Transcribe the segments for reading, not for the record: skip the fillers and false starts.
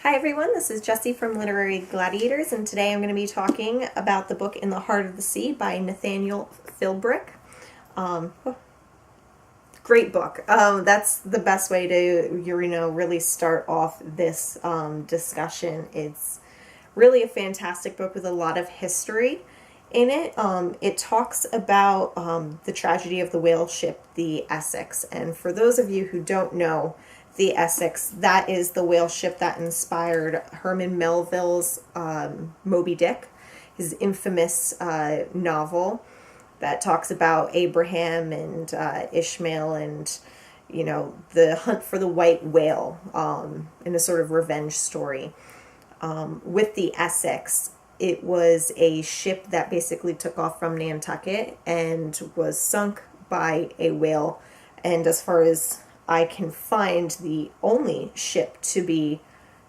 Hi everyone, this is Jesi from Literary Gladiators, and today I'm going to be talking about the book In the Heart of the Sea by Nathaniel Philbrick. Great book. That's the best way to, really start off this discussion. It's really a fantastic book with a lot of history in it. It talks about the tragedy of the whale ship, the Essex. And for those of you who don't know, the Essex, that is the whale ship that inspired Herman Melville's Moby Dick, his infamous novel that talks about Abraham and Ishmael and, the hunt for the white whale in a sort of revenge story. With the Essex, it was a ship that basically took off from Nantucket and was sunk by a whale. And as far as I can find, the only ship to be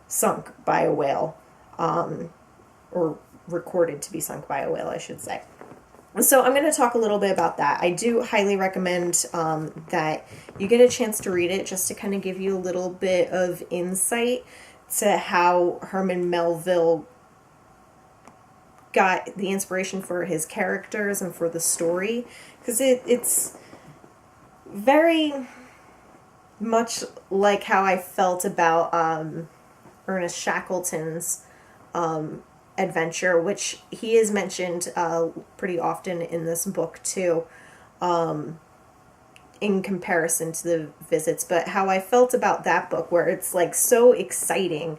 sunk by a whale, or recorded to be sunk by a whale, I should say. So I'm going to talk a little bit about that. I do highly recommend that you get a chance to read it, just to kind of give you a little bit of insight to how Herman Melville got the inspiration for his characters and for the story, because it's very much like how I felt about Ernest Shackleton's adventure, which he is mentioned pretty often in this book too, in comparison to the visits. But how I felt about that book, where it's like so exciting,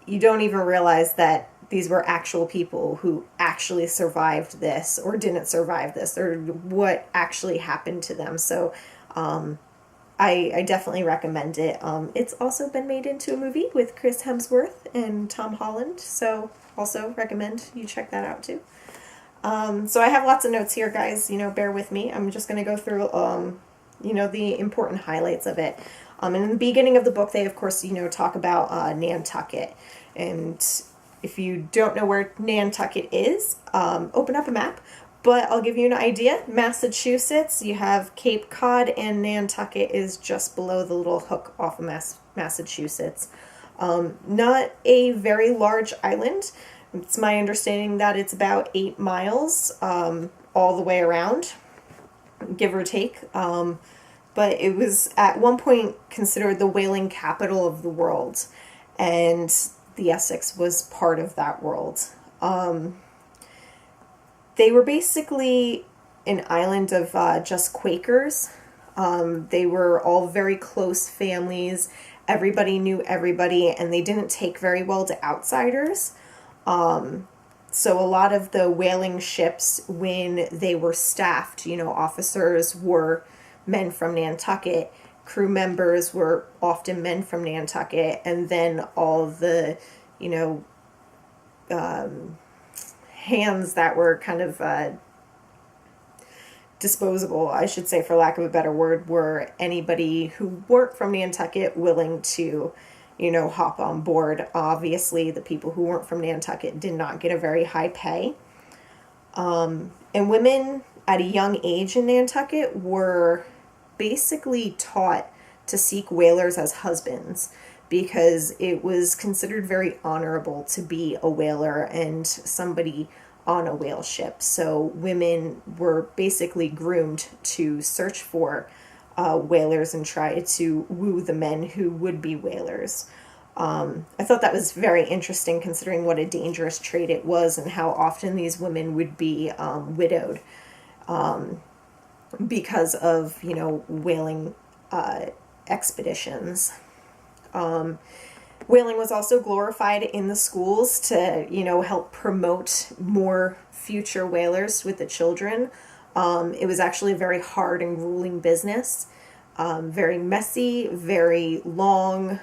you don't even realize that these were actual people who actually survived this or didn't survive this, or what actually happened to them. So I definitely recommend it. It's also been made into a movie with Chris Hemsworth and Tom Holland, so also recommend you check that out too. So I have lots of notes here, guys. Bear with me. I'm just going to go through, the important highlights of it. And in the beginning of the book, they, of course, talk about Nantucket. And if you don't know where Nantucket is, open up a map. But I'll give you an idea. Massachusetts, you have Cape Cod, and Nantucket is just below the little hook off of Massachusetts. Not a very large island. It's my understanding that it's about 8 miles all the way around, give or take. But it was at one point considered the whaling capital of the world, and the Essex was part of that world. They were basically an island of just Quakers. They were all very close families. Everybody knew everybody, and they didn't take very well to outsiders. So a lot of the whaling ships, when they were staffed, officers were men from Nantucket, crew members were often men from Nantucket, and then all the, hands that were kind of disposable, I should say, for lack of a better word, were anybody who weren't from Nantucket willing to, hop on board. Obviously, the people who weren't from Nantucket did not get a very high pay. And women at a young age in Nantucket were basically taught to seek whalers as husbands, because it was considered very honorable to be a whaler and somebody on a whale ship. So women were basically groomed to search for whalers and try to woo the men who would be whalers. I thought that was very interesting, considering what a dangerous trade it was and how often these women would be widowed because of, whaling expeditions. Whaling was also glorified in the schools to, help promote more future whalers with the children. It was actually a very hard and grueling business, very messy, very long.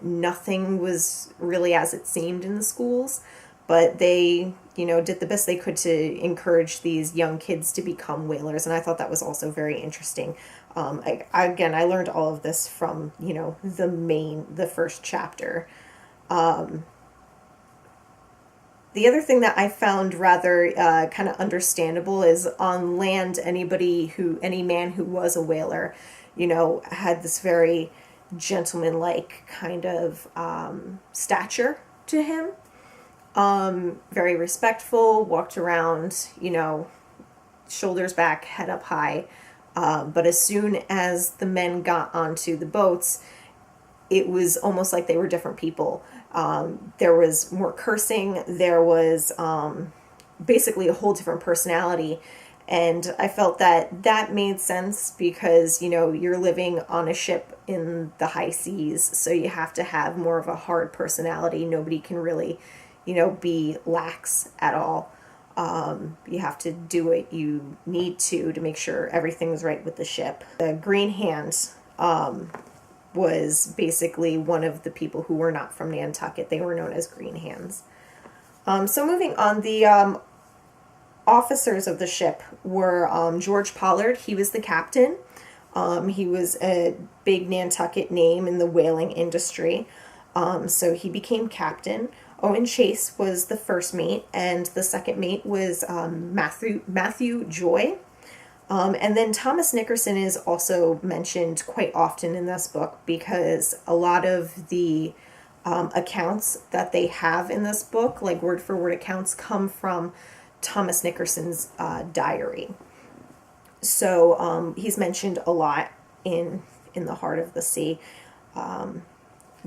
Nothing was really as it seemed in the schools, but they, did the best they could to encourage these young kids to become whalers, and I thought that was also very interesting. I learned all of this from, the first chapter. The other thing that I found rather kind of understandable is on land, any man who was a whaler, had this very gentlemanlike kind of stature to him. Very respectful, walked around, shoulders back, head up high. But as soon as the men got onto the boats, it was almost like they were different people. There was more cursing. There was basically a whole different personality. And I felt that made sense because, you're living on a ship in the high seas, so you have to have more of a hard personality. Nobody can really, be lax at all. You have to do what you need to make sure everything's right with the ship. The Green Hand was basically one of the people who were not from Nantucket. They were known as Green Hands. So moving on, the officers of the ship were George Pollard. He was the captain. He was a big Nantucket name in the whaling industry. So he became captain. Owen Chase was the first mate, and the second mate was Matthew Joy. And then Thomas Nickerson is also mentioned quite often in this book because a lot of the accounts that they have in this book, like word for word accounts, come from Thomas Nickerson's diary. So he's mentioned a lot in The Heart of the Sea.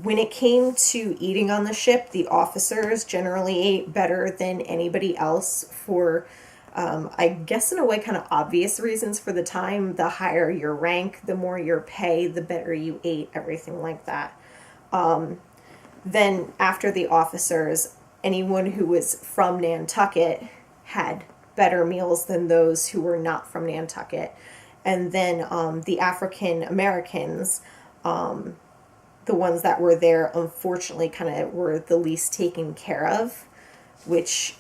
When it came to eating on the ship, the officers generally ate better than anybody else for, I guess in a way, kind of obvious reasons for the time. The higher your rank, the more your pay, the better you ate, everything like that. Then after the officers, anyone who was from Nantucket had better meals than those who were not from Nantucket. And then the African Americans, the ones that were there, unfortunately, kind of were the least taken care of, which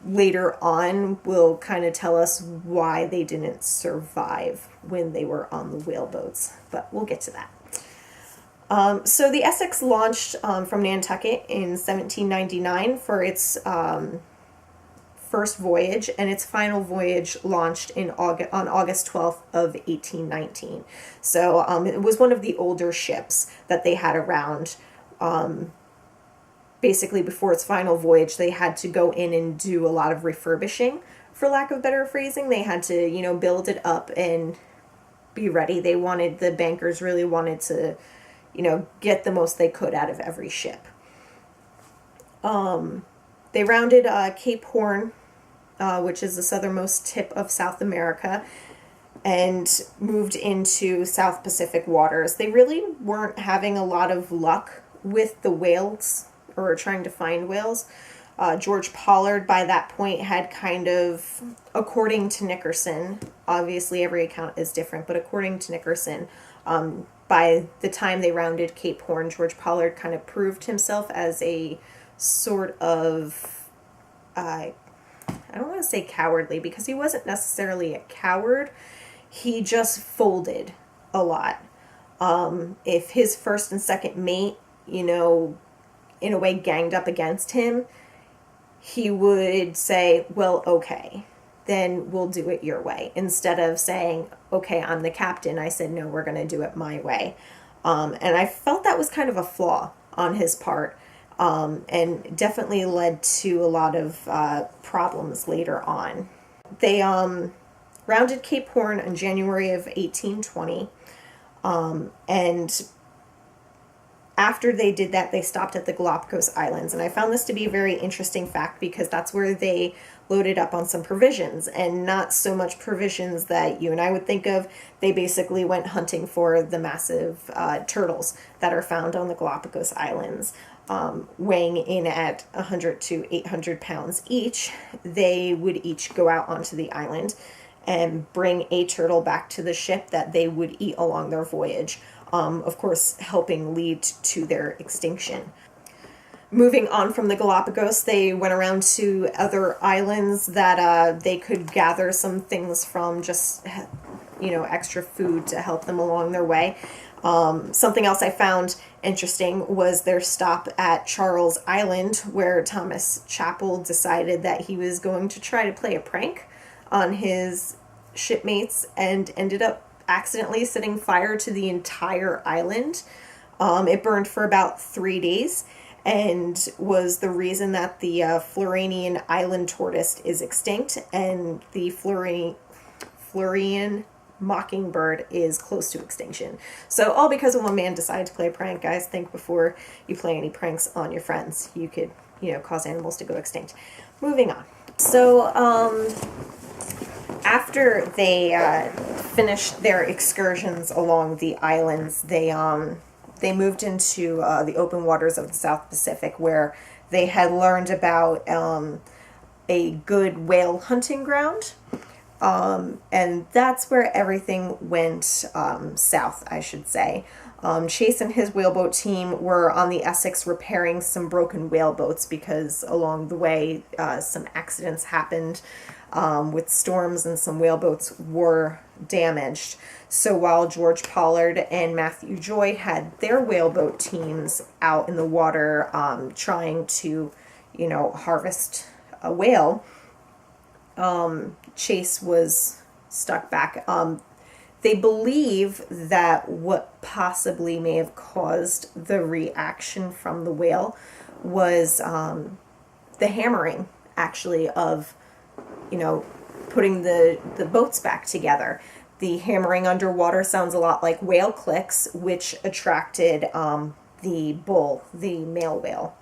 later on will kind of tell us why they didn't survive when they were on the whaleboats. But we'll get to that. So the Essex launched from Nantucket in 1799 for its first voyage, and its final voyage launched on August 12th of 1819. So it was one of the older ships that they had around. Basically, before its final voyage, they had to go in and do a lot of refurbishing, for lack of better phrasing. They had to, build it up and be ready. The bankers really wanted to, get the most they could out of every ship. They rounded Cape Horn, which is the southernmost tip of South America, and moved into South Pacific waters. They really weren't having a lot of luck with the whales, or trying to find whales. George Pollard, by that point, had kind of, according to Nickerson, obviously every account is different, but according to Nickerson, by the time they rounded Cape Horn, George Pollard kind of proved himself as a sort of, I don't want to say cowardly, because he wasn't necessarily a coward. He just folded a lot. If his first and second mate, in a way ganged up against him, he would say, well, okay, then we'll do it your way. Instead of saying, okay, I'm the captain. I said, no, we're going to do it my way. And I felt that was kind of a flaw on his part. And definitely led to a lot of problems later on. They rounded Cape Horn in January of 1820, and after they did that, they stopped at the Galapagos Islands. And I found this to be a very interesting fact because that's where they loaded up on some provisions, and not so much provisions that you and I would think of. They basically went hunting for the massive turtles that are found on the Galapagos Islands. Weighing in at 100 to 800 pounds each. They would each go out onto the island and bring a turtle back to the ship that they would eat along their voyage, of course helping lead to their extinction. Moving on from the Galapagos, they went around to other islands that they could gather some things from, just extra food to help them along their way. Something else I found interesting was their stop at Charles Island, where Thomas Chappell decided that he was going to try to play a prank on his shipmates, and ended up accidentally setting fire to the entire island. It burned for about 3 days and was the reason that the Floridian island tortoise is extinct and the Floridian mockingbird is close to extinction. So all because of one man decided to play a prank. Guys, think before you play any pranks on your friends. You could, cause animals to go extinct. Moving on. So after they finished their excursions along the islands, they moved into the open waters of the South Pacific, where they had learned about a good whale hunting ground. And that's where everything went south, I should say. Chase and his whaleboat team were on the Essex repairing some broken whaleboats because along the way some accidents happened with storms and some whaleboats were damaged. So while George Pollard and Matthew Joy had their whaleboat teams out in the water trying to, harvest a whale, Chase was stuck back. They believe that what possibly may have caused the reaction from the whale was the hammering, actually, of, putting the boats back together. The hammering underwater sounds a lot like whale clicks, which attracted the bull, the male whale.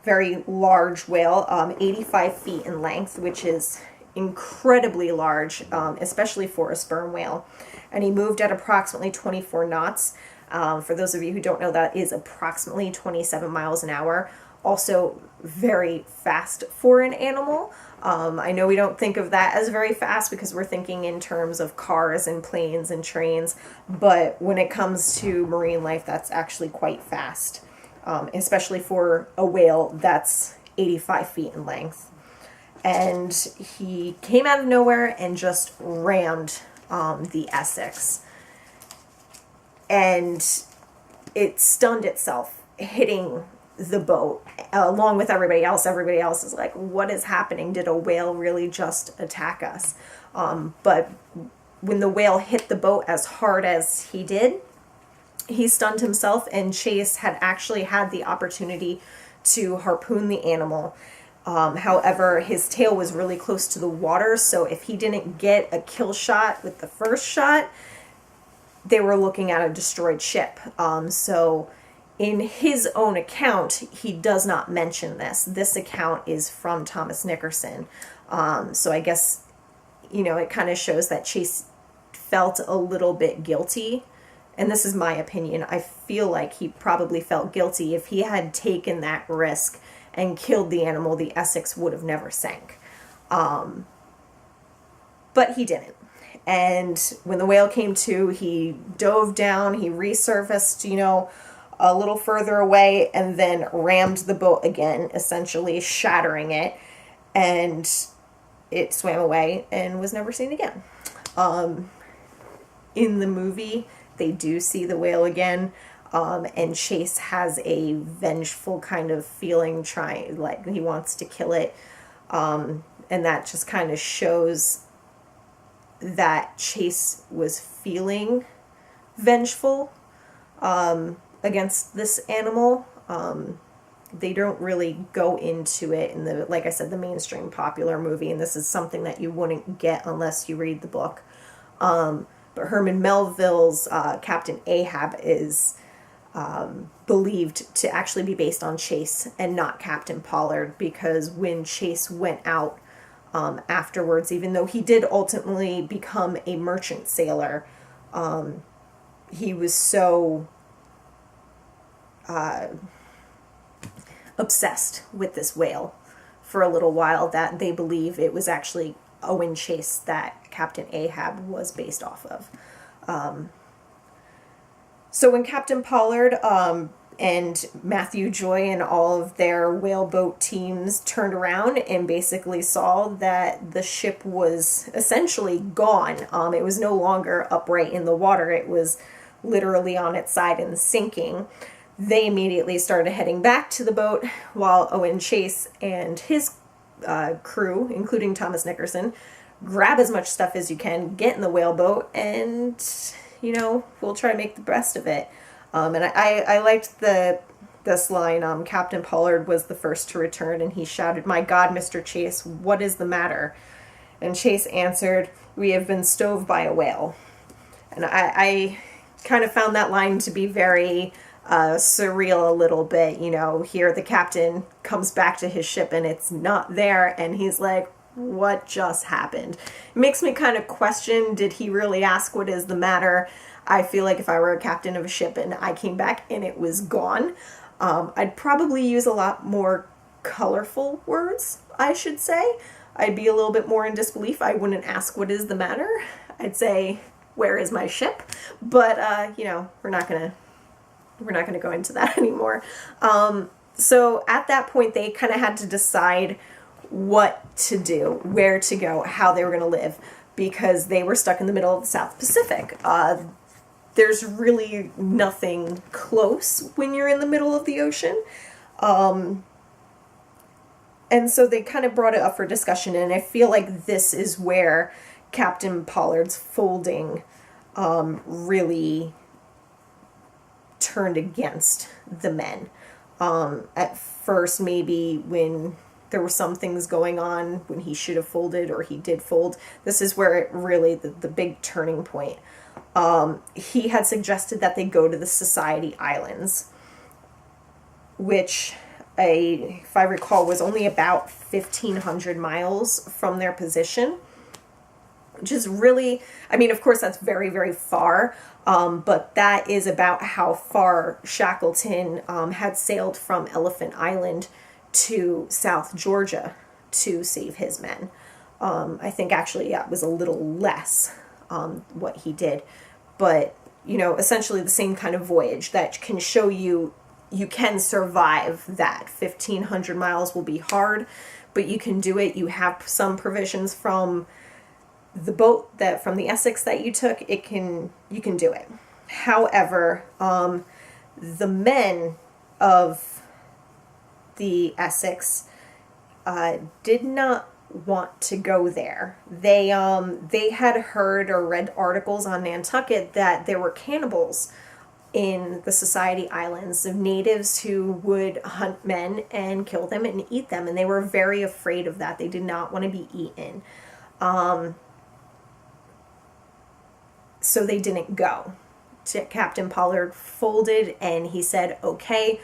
Very large whale, 85 feet in length, which is incredibly large, especially for a sperm whale. And he moved at approximately 24 knots. For those of you who don't know, that is approximately 27 miles an hour. Also very fast for an animal. I know we don't think of that as very fast because we're thinking in terms of cars and planes and trains, but when it comes to marine life, that's actually quite fast, especially for a whale that's 85 feet in length. And he came out of nowhere and just rammed the Essex. And it stunned itself, hitting the boat along with everybody else. Everybody else is like, what is happening? Did a whale really just attack us? But when the whale hit the boat as hard as he did, he stunned himself, and Chase had actually had the opportunity to harpoon the animal. However, his tail was really close to the water, so if he didn't get a kill shot with the first shot, they were looking at a destroyed ship. So in his own account, he does not mention this. This account is from Thomas Nickerson. So I guess, it kind of shows that Chase felt a little bit guilty. And this is my opinion. I feel like he probably felt guilty. If he had taken that risk and killed the animal, the Essex would have never sank. But he didn't. And when the whale came to, he dove down, he resurfaced, a little further away, and then rammed the boat again, essentially shattering it. And it swam away and was never seen again. In the movie, they do see the whale again. And Chase has a vengeful kind of feeling, like he wants to kill it. And that just kind of shows that Chase was feeling vengeful against this animal. They don't really go into it in the, like I said, the mainstream popular movie, and this is something that you wouldn't get unless you read the book. But Herman Melville's Captain Ahab is believed to actually be based on Chase and not Captain Pollard, because when Chase went out afterwards, even though he did ultimately become a merchant sailor, he was so obsessed with this whale for a little while that they believe it was actually Owen Chase that Captain Ahab was based off of. So when Captain Pollard and Matthew Joy and all of their whaleboat teams turned around and basically saw that the ship was essentially gone, it was no longer upright in the water, it was literally on its side and sinking, they immediately started heading back to the boat, while Owen Chase and his crew, including Thomas Nickerson, grab as much stuff as you can, get in the whaleboat, and, we'll try to make the best of it. And I liked this line, Captain Pollard was the first to return, and he shouted, "My God, Mr. Chase, what is the matter?" And Chase answered, "We have been stove by a whale." And I kind of found that line to be very surreal a little bit. Here the captain comes back to his ship and it's not there, and he's like, what just happened? It makes me kind of question, did he really ask what is the matter? I feel like if I were a captain of a ship and I came back and it was gone, I'd probably use a lot more colorful words, I should say. I'd be a little bit more in disbelief. I wouldn't ask what is the matter. I'd say, where is my ship? But, we're not going to go into that anymore. So at that point, they kind of had to decide what to do, where to go, how they were going to live, because they were stuck in the middle of the South Pacific. There's really nothing close when you're in the middle of the ocean. And so they kind of brought it up for discussion, and I feel like this is where Captain Pollard's folding really turned against the men. At first, maybe when there were some things going on when he should have folded or he did fold, this is where it really, the big turning point. He had suggested that they go to the Society Islands, which, if I recall, was only about 1,500 miles from their position, which is really, of course, that's very, very far, but that is about how far Shackleton had sailed from Elephant Island to South Georgia to save his men. I think actually, it was a little less what he did, but, essentially the same kind of voyage that can show you can survive that. 1,500 miles will be hard, but you can do it. You have some provisions from the boat from the Essex that you took. You can do it. However, the men of the Essex did not want to go there. They had heard or read articles on Nantucket that there were cannibals in the Society Islands of natives who would hunt men and kill them and eat them, and they were very afraid of that. They did not want to be eaten. So they didn't go. Captain Pollard folded, and he said, okay,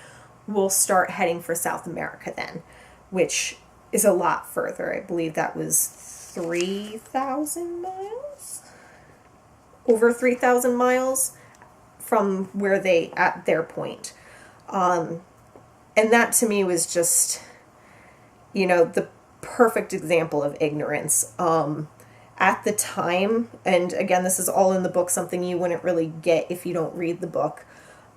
we'll start heading for South America then, which is a lot further. I believe that was 3,000 miles? Over 3,000 miles from where at their point. And that to me was just, the perfect example of ignorance. At the time, and again, this is all in the book, something you wouldn't really get if you don't read the book.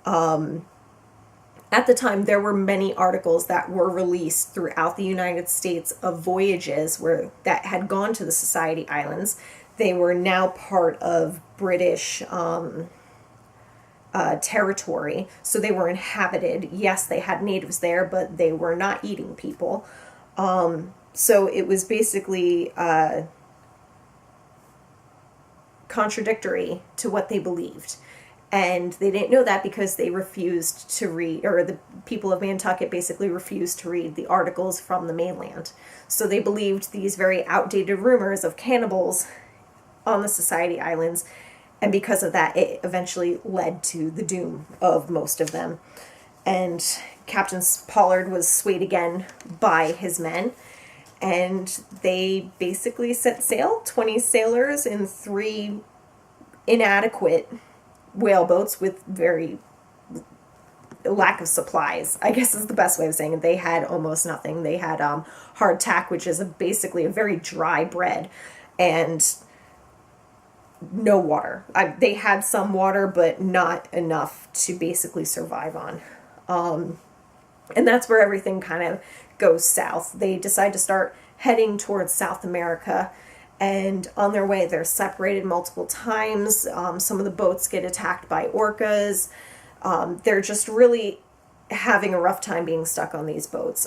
At the time, there were many articles that were released throughout the United States of voyages that had gone to the Society Islands. They were now part of British territory, so they were inhabited. Yes, they had natives there, but they were not eating people. So it was basically contradictory to what they believed. And they didn't know that because they refused to read, or the people of Nantucket basically refused to read the articles from the mainland. So they believed these very outdated rumors of cannibals on the Society Islands, and because of that, it eventually led to the doom of most of them. And Captain Pollard was swayed again by his men, and they basically set sail, 20 sailors in 3 inadequate whaleboats with very lack of supplies, I guess is the best way of saying it. They had almost nothing. They had hardtack, which is basically a very dry bread, and no water. They had some water, but not enough to basically survive on. And that's where everything kind of goes south. They decide to start heading towards South America, and on their way, they're separated multiple times. Some of the boats get attacked by orcas. They're just really having a rough time being stuck on these boats.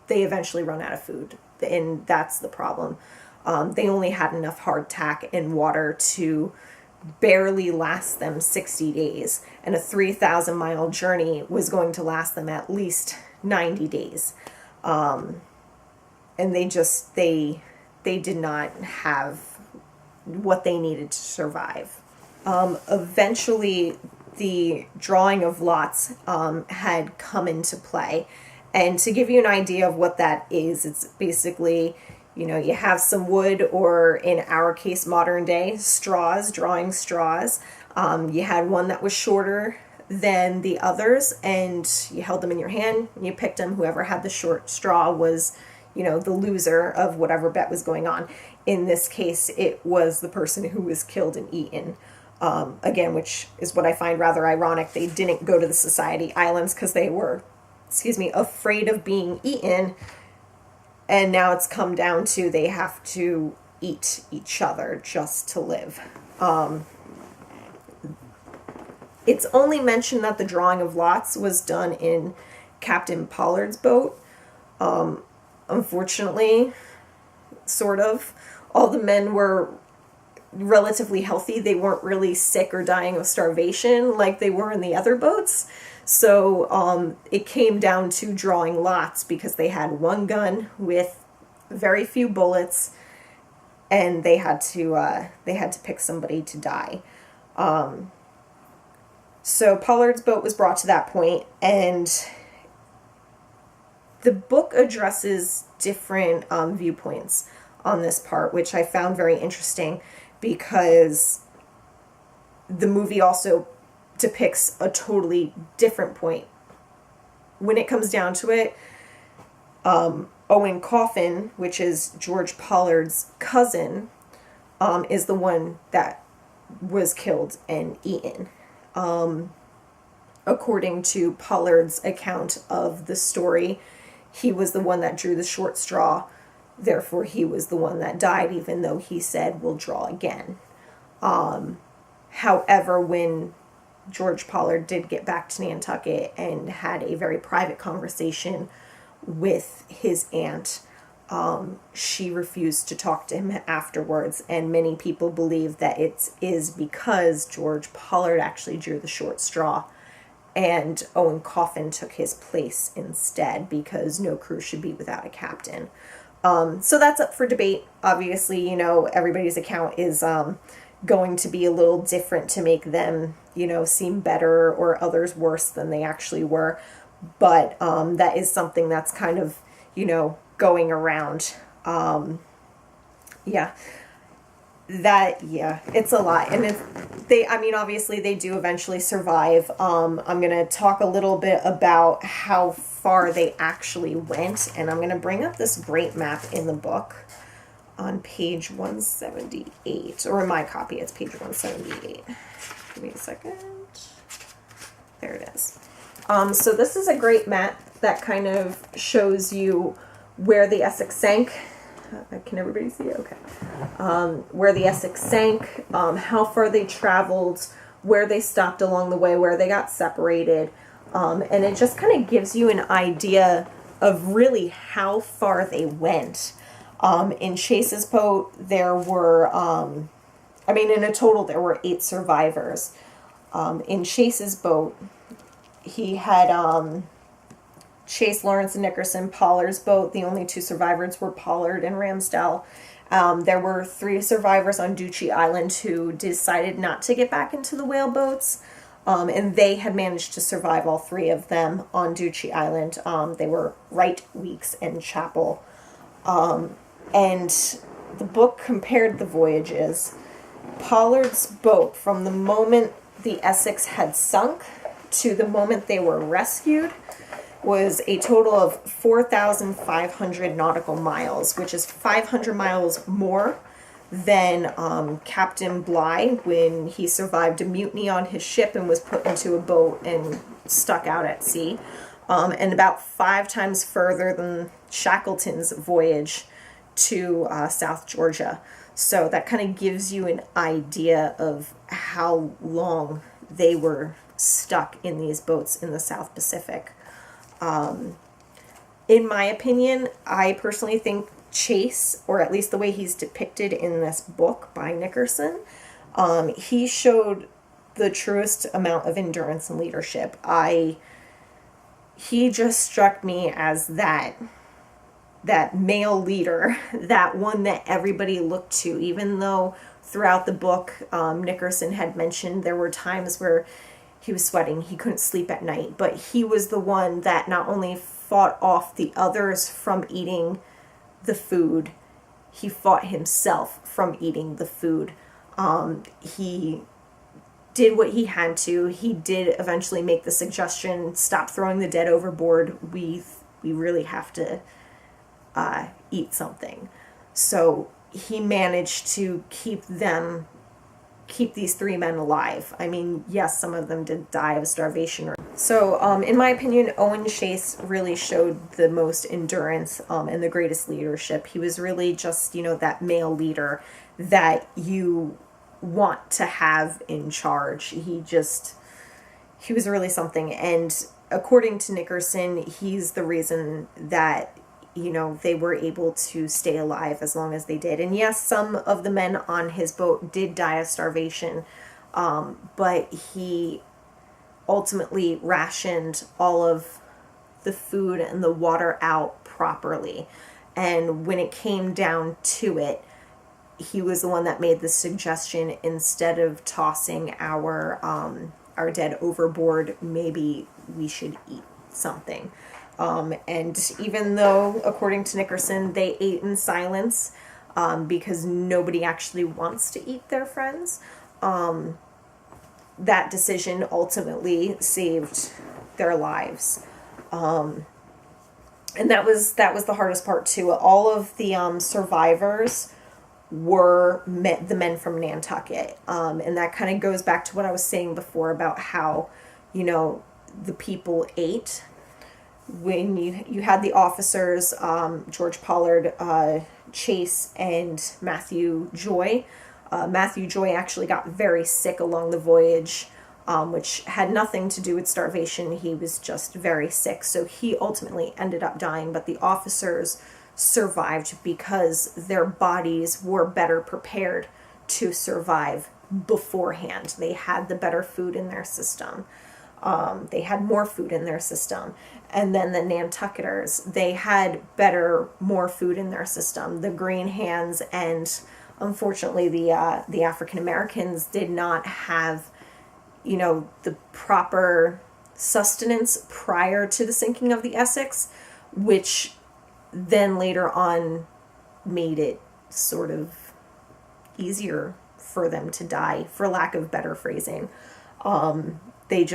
They eventually run out of food. and that's the problem. They only had enough hardtack and water to barely last them 60 days, and a 3,000-mile journey was going to last them at least 90 days. And they did not have what they needed to survive. Eventually, the drawing of lots had come into play. And to give you an idea of what that is, it's basically, you have some wood, or in our case, modern day, straws, drawing straws. You had one that was shorter than the others, and you held them in your hand, and you picked them. Whoever had the short straw was, the loser of whatever bet was going on. In this case, it was the person who was killed and eaten. Again, which is what I find rather ironic. They didn't go to the Society Islands because they were, afraid of being eaten. And now it's come down to they have to eat each other just to live. It's only mentioned that the drawing of lots was done in Captain Pollard's boat. Unfortunately, sort of, all the men were relatively healthy. They weren't really sick or dying of starvation like they were in the other boats. So it came down to drawing lots because they had one gun with very few bullets, and they had to pick somebody to die. So Pollard's boat was brought to that point, and the book addresses different viewpoints on this part, which I found very interesting because the movie also depicts a totally different point. When it comes down to it, Owen Coffin, which is George Pollard's cousin, is the one that was killed and eaten. According to Pollard's account of the story, he was the one that drew the short straw. Therefore, he was the one that died, even though he said, "We'll draw again." However, when George Pollard did get back to Nantucket and had a very private conversation with his aunt, she refused to talk to him afterwards, and many people believe that it is because George Pollard actually drew the short straw and Owen Coffin took his place instead, because no crew should be without a captain. So that's up for debate. Obviously, everybody's account is going to be a little different to make them, seem better or others worse than they actually were. But that is something that's kind of, going around. It's a lot. And obviously they do eventually survive. I'm going to talk a little bit about how far they actually went, and I'm going to bring up this great map in the book on page 178, or in my copy it's page 178. Give me a second. There it is. So this is a great map that kind of shows you where the Essex sank. Can everybody see it? Okay. Where the Essex sank, how far they traveled, where they stopped along the way, where they got separated. And it just kind of gives you an idea of really how far they went. In Chase's boat, there were, in a total, there were 8 survivors. In Chase's boat, he had Chase, Lawrence, and Nickerson. Pollard's boat, the only 2 survivors were Pollard and Ramsdell. There were 3 survivors on Duchy Island who decided not to get back into the whale boats. And they had managed to survive, all 3 of them, on Duchy Island. They were Wright, Weeks, and Chappell. And the book compared the voyages. Pollard's boat, from the moment the Essex had sunk to the moment they were rescued, was a total of 4,500 nautical miles, which is 500 miles more than Captain Bligh when he survived a mutiny on his ship and was put into a boat and stuck out at sea, and about 5 times further than Shackleton's voyage to South Georgia. So that kind of gives you an idea of how long they were stuck in these boats in the South Pacific. In my opinion, I personally think Chase, or at least the way he's depicted in this book by Nickerson, he showed the truest amount of endurance and leadership. He just struck me as that male leader, that one that everybody looked to, even though throughout the book, Nickerson had mentioned there were times where he was sweating, he couldn't sleep at night, but he was the one that not only fought off the others from eating the food, he fought himself from eating the food. He did what he had to. He did eventually make the suggestion, stop throwing the dead overboard. We really have to eat something. So he managed to keep these three men alive. I mean, yes, some of them did die of starvation. So, in my opinion, Owen Chase really showed the most endurance and the greatest leadership. He was really just, that male leader that you want to have in charge. He was really something. And according to Nickerson, he's the reason that they were able to stay alive as long as they did. And yes, some of the men on his boat did die of starvation, but he ultimately rationed all of the food and the water out properly. And when it came down to it, he was the one that made the suggestion, instead of tossing our dead overboard, maybe we should eat something. And even though, according to Nickerson, they ate in silence, because nobody actually wants to eat their friends, that decision ultimately saved their lives. And that was the hardest part too. All of the survivors were the men from Nantucket. And that kind of goes back to what I was saying before about how, the people ate. When you had the officers, George Pollard, Chase, and Matthew Joy. Matthew Joy actually got very sick along the voyage, which had nothing to do with starvation. He was just very sick, so he ultimately ended up dying. But the officers survived because their bodies were better prepared to survive beforehand. They had the better food in their system. They had more food in their system. And then the Nantucketers, they had more food in their system. The Green Hands and, unfortunately, the African Americans did not have, the proper sustenance prior to the sinking of the Essex, which then later on made it sort of easier for them to die, for lack of better phrasing. They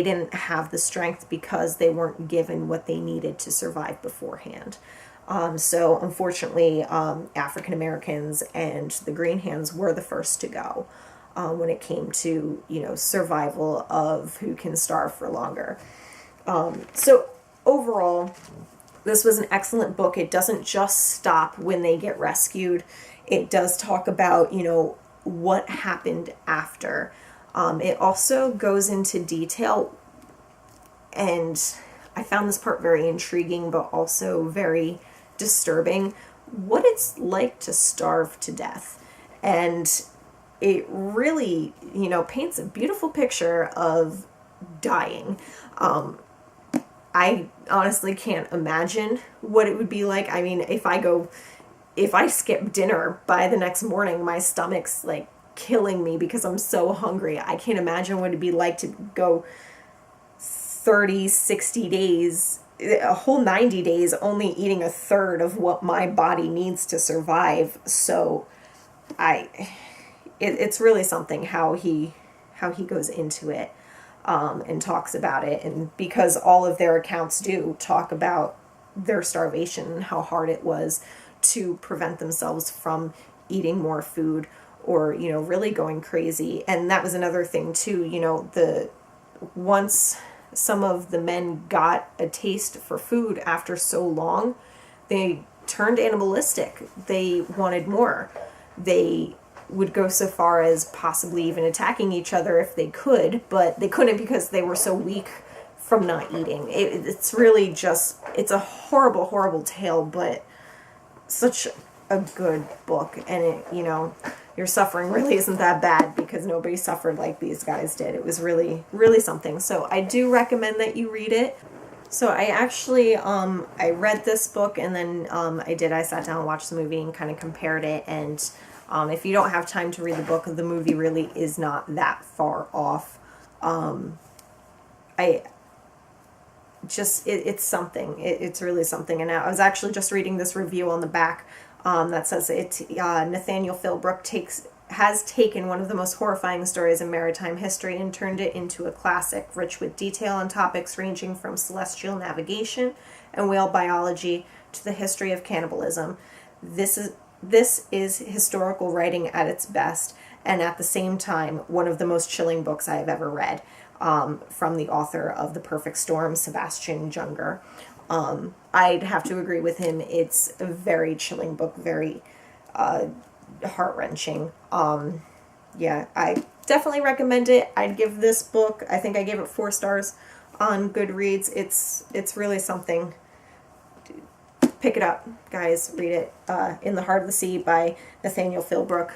didn't have the strength because they weren't given what they needed to survive beforehand. So unfortunately, African Americans and the Green Hands were the first to go when it came to, survival of who can starve for longer. So overall, this was an excellent book. It doesn't just stop when they get rescued. It does talk about, what happened after. It also goes into detail, and I found this part very intriguing, but also very disturbing, what it's like to starve to death. And it really, paints a beautiful picture of dying. I honestly can't imagine what it would be like. I mean, if I skip dinner by the next morning, my stomach's like killing me because I'm so hungry. I can't imagine what it'd be like to go 30, 60 days, a whole 90 days only eating a third of what my body needs to survive. So it's really something how he goes into it and talks about it. And because all of their accounts do talk about their starvation and how hard it was to prevent themselves from eating more food or, really going crazy. And that was another thing too, once some of the men got a taste for food after so long, they turned animalistic. They wanted more. They would go so far as possibly even attacking each other if they could, but they couldn't because they were so weak from not eating. It's really just, it's a horrible, horrible tale, but such a good book, and it, you know, your suffering really isn't that bad because nobody suffered like these guys did. It was really, really something. So I do recommend that you read it. So I actually, I read this book, and then I sat down and watched the movie and kind of compared it. And if you don't have time to read the book, the movie really is not that far off. It's something. It's really something. And I was actually just reading this review on the back that says Nathaniel Philbrick has taken one of the most horrifying stories in maritime history and turned it into a classic, rich with detail on topics ranging from celestial navigation and whale biology to the history of cannibalism. This is historical writing at its best, and at the same time, one of the most chilling books I have ever read, from the author of The Perfect Storm, Sebastian Junger. I'd have to agree with him. It's a very chilling book, very heart-wrenching. Yeah, I definitely recommend it. I'd give this book, I think I gave it 4 stars on Goodreads. It's really something. Pick it up, guys. Read it. In the Heart of the Sea by Nathaniel Philbrick.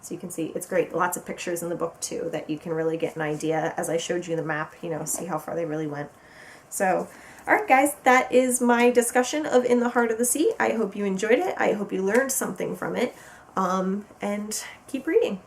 So you can see, it's great. Lots of pictures in the book, too, that you can really get an idea. As I showed you the map, you know, see how far they really went. So, alright guys, that is my discussion of In the Heart of the Sea. I hope you enjoyed it. I hope you learned something from it. And keep reading.